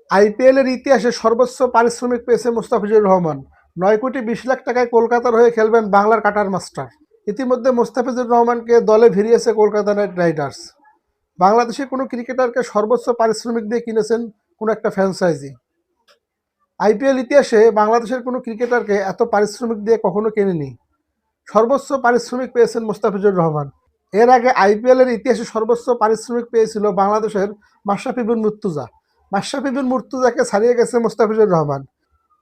IPL এর ইতিহাসে সর্বোচ্চ পারিশ্রমিক পেয়েছে মোস্তাফিজুর রহমান। 9 কোটি 20 লাখ টাকায় কলকাতার হয়ে খেলবেন বাংলার কাটার মাস্টার। ইতিমধ্যে মোস্তাফিজুর রহমানকে দলে ভিড়িয়েছে কলকাতা নাইট রাইডার্স। বাংলাদেশের কোনো ক্রিকেটারকে সর্বোচ্চ পারিশ্রমিক দিয়ে কিনেছেন কোনো একটা ফ্র্যাঞ্চাইজি। আইপিএল ইতিহাসে বাংলাদেশের কোনো ক্রিকেটারকে এত পারিশ্রমিক দিয়ে কখনো কেনেনি। সর্বোচ্চ পারিশ্রমিক পেয়েছেন মোস্তাফিজুর রহমান। এর আগে আইপিএল এর ইতিহাসে সর্বোচ্চ পারিশ্রমিক পেয়েছিল বাংলাদেশের মাশরাফি বিন মুর্তজা। মাশরাফি বিন মুর্তজাকে ছাড়িয়ে গেছে মোস্তাফিজুর রহমান।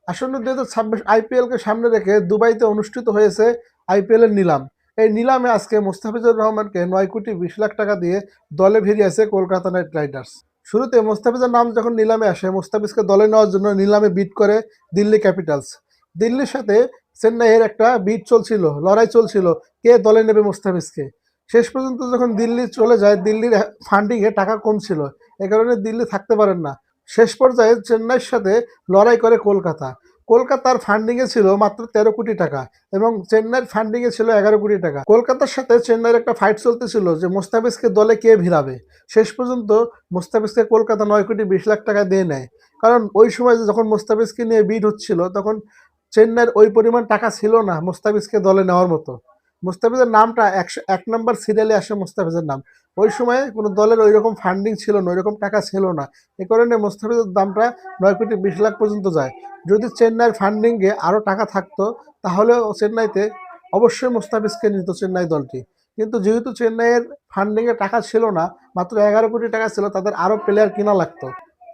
আসন্ন 2026 আইপিএলকে সামনে রেখে দুবাইতে অনুষ্ঠিত হয়েছে আইপিএল এর নিলাম। এই নিলামে আজকে মোস্তাফিজুর রহমানকে 9 কোটি 20 লাখ টাকা দিয়ে দলে ভিড়িয়েছে কলকাতা নাইট রাইডার্স। শুরুতে মোস্তাফিজের নাম যখন নিলামে আসে, মোস্তাফিজকে দলে নেওয়ার জন্য নিলামে বিড করে দিল্লি ক্যাপিটালস। দিল্লির সাথে চেন্নাইয়ের একটা বিড চলছিল, লড়াই চলছিল কে দলে নেবে মোস্তাফিজকে। শেষ পর্যন্ত যখন দিল্লি চলে যায়, দিল্লির ফান্ডিংয়ে টাকা কম ছিল, এ কারণে দিল্লি থাকতে পারেন না। শেষ পর্যায়ে চেন্নাইয়ের সাথে লড়াই করে কলকাতা। কলকাতার ফান্ডিংয়ে ছিল মাত্র 13 কোটি টাকা এবং চেন্নাইয়ের ফান্ডিংয়ে ছিল 11 কোটি টাকা। কলকাতার সাথে চেন্নাইয়ের একটা ফাইট চলতেছিল যে মোস্তাফিজকে দলে কে ভিড়াবে। শেষ পর্যন্ত মোস্তাফিজকে কলকাতা 9 কোটি 20 লাখ টাকা দিয়ে নেয়। কারণ ওই সময় যখন মোস্তাফিজকে নিয়ে বিড হচ্ছিল, তখন চেন্নাইয়ের ওই পরিমাণ টাকা ছিল না মোস্তাফিজকে দলে নেওয়ার মতো। মোস্তাফিজের নামটা 1 নম্বর সিরিয়ালে আসে মোস্তাফিজের নাম। ওই সময়ে কোনো দলের ওই রকম ফান্ডিং ছিল না, ওই রকম টাকা ছিল না। এ কারণে মোস্তাফিজের দামটা 9 কোটি 20 লাখ পর্যন্ত যায়। যদি চেন্নাইয়ের ফান্ডিংয়ে আরও টাকা থাকতো, তাহলেও চেন্নাইতে অবশ্যই মোস্তাফিজকে নিত চেন্নাই দলটি। কিন্তু যেহেতু চেন্নাইয়ের ফান্ডিংয়ে টাকা ছিল না, মাত্র 11 কোটি টাকা ছিল, তাদের আরও প্লেয়ার কিনা লাগতো।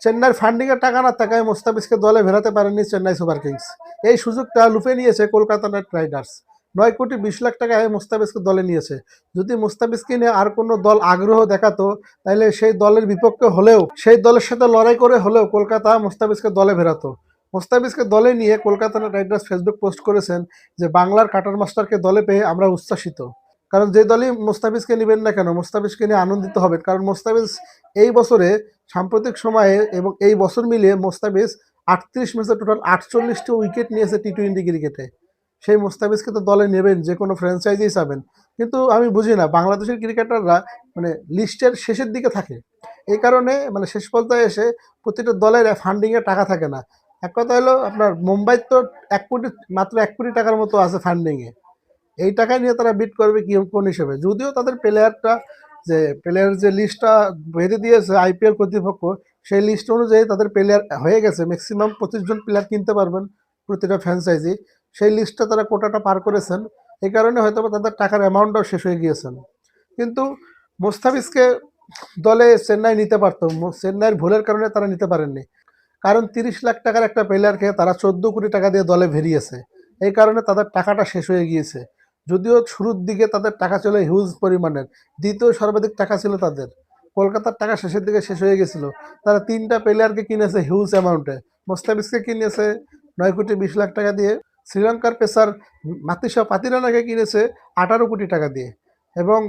চেন্নাইয়ের ফান্ডিংয়ে টাকা না থাকায় মোস্তাফিজকে দলে ভেড়াতে পারেনি চেন্নাই সুপার কিংস। এই সুযোগটা লুফে নিয়েছে কলকাতা নাইট রাইডার্স। 9 কোটি 20 লাখ টাকায় মোস্তাফিজকে দলে নিয়েছে। যদি মোস্তাফিজকে নিয়ে আর কোনো দল আগ্রহ দেখাতো, তাহলে সেই দলের বিপক্ষে হলেও, সেই দলের সাথে লড়াই করে হলেও কলকাতা মোস্তাফিজকে দলে ভেড়াতো। মোস্তাফিজকে দলে নিয়ে Kolkata night Riders Facebook post করেছেন যে বাংলার কাটার মাস্টারকে দলে পেয়ে আমরা উচ্ছ্বাসিত। কারণ যে দলই মোস্তাফিজকে নেবেন না কেন, মোস্তাফিজকে নিয়ে আনন্দিত হবেন। কারণ মোস্তাফিজ এই বছরে, সাম্প্রতিক সময়ে এবং এই বছর মিলিয়ে মোস্তাফিজ 38 ম্যাচে টোটাল 48টি উইকেট নিয়েছে টি-20 ক্রিকেটে। সেই মোস্তাফিজকে তো দলে নেবেন, যে কোনো ফ্র্যাঞ্চাইজি চাবেন। কিন্তু আমি বুঝি না, বাংলাদেশের ক্রিকেটাররা মানে লিস্টের শেষের দিকে থাকে। এই কারণে মানে শেষ পর্যায়ে এসে প্রতিটা দলের ফান্ডিংয়ে টাকা থাকে না। এক কথা হলো, আপনার মুম্বাইর তো 1 কোটি, মাত্র 1 কোটি টাকার মতো আছে ফান্ডিংয়ে। এই টাকা নিয়ে তারা বিট করবে কি কোন হিসেবে? যদিও তাদের প্লেয়ার যে লিস্টটা বেঁধে দিয়েছে আইপিএল কর্তৃপক্ষ, সেই লিস্ট অনুযায়ী তাদের প্লেয়ার হয়ে গেছে। ম্যাক্সিমাম 25 জন প্লেয়ার কিনতে পারবেন প্রতিটা ফ্র্যাঞ্চাইজি। সেই লিস্টটা তারা কোটাটা পার করেছেন। এই কারণে হয়তো তাদের টাকার অ্যামাউন্টটাও শেষ হয়ে গিয়েছেন। কিন্তু মোস্তাফিজকে দলে চেন্নাই নিতে পারতো। চেন্নাইয়ের ভুলের কারণে তারা নিতে পারেননি। কারণ 30 লাখ টাকার একটা প্লেয়ারকে তারা 14 কোটি টাকা দিয়ে দলে ভেরিয়েছে। এই কারণে তাদের টাকাটা শেষ হয়ে গিয়েছে। যদিও শুরুর দিকে তাদের টাকা ছিল হিউজ পরিমাণের, দ্বিতীয় সর্বাধিক টাকা ছিল তাদের। কলকাতার টাকা শেষের দিকে শেষ হয়ে গেছিল। তারা 3টা প্লেয়ারকে কিনেছে হিউজ অ্যামাউন্টে। মোস্তাফিজকে কিনেছে 9 কোটি 20 লাখ টাকা দিয়ে। শ্রীলঙ্কার পেসার মাতিসা পাতিরানাকে কিনেছে 18 কোটি টাকা দিয়ে। এবং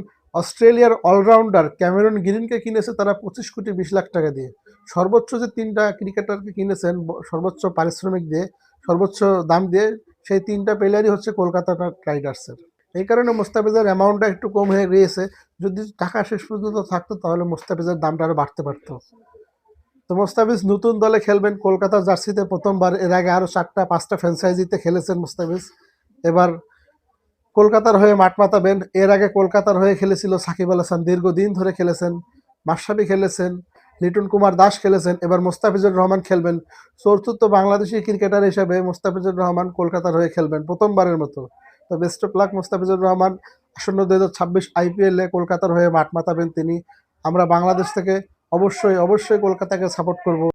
অস্ট্রেলিয়ার অলরাউন্ডার ক্যামেরন গ্রিনকে কিনেছে তারা 25 কোটি 20 লাখ টাকা দিয়ে। সর্বোচ্চ যে 3টা ক্রিকেটারকে কিনেছেন সর্বোচ্চ পারিশ্রমিক দিয়ে, সর্বোচ্চ দাম দিয়ে, সেই 3টা প্লেয়ারই হচ্ছে কলকাতা নাইট রাইডার্সের। এই কারণে মোস্তাফিজের অ্যামাউন্টটা একটু কম হয়ে গিয়েছে। যদি টাকা শেষ পর্যন্ত থাকতো, তাহলে মোস্তাফিজের দামটা আরও বাড়তে পারতো। তো মোস্তাফিজ নতুন দলে খেলবেন কলকাতার জার্সিতে প্রথমবার। এর আগে আরও 4টা 5টা ফ্র্যাঞ্চাইজিতে খেলেছেন মোস্তাফিজ। এবার কলকাতার হয়ে মাঠ মাতাবেন। এর আগে কলকাতার হয়ে খেলেছিল সাকিব আল হাসান, দীর্ঘদিন ধরে খেলেছেন। মাশরাফি খেলেছেন, লিটন কুমার দাস খেলেছেন। এবার মোস্তাফিজুর রহমান খেলবেন। চতুর্থ বাংলাদেশি ক্রিকেটার হিসেবে মোস্তাফিজুর রহমান কলকাতার হয়ে খেলবেন প্রথমবারের মতো। তো best of luck Mustafizur Rahman. আসন্ন 2026 আইপিএলে কলকাতার হয়ে মাঠ মাতাবেন তিনি। আমরা বাংলাদেশ থেকে অবশ্যই অবশ্যই কলকাতাকে সাপোর্ট করব।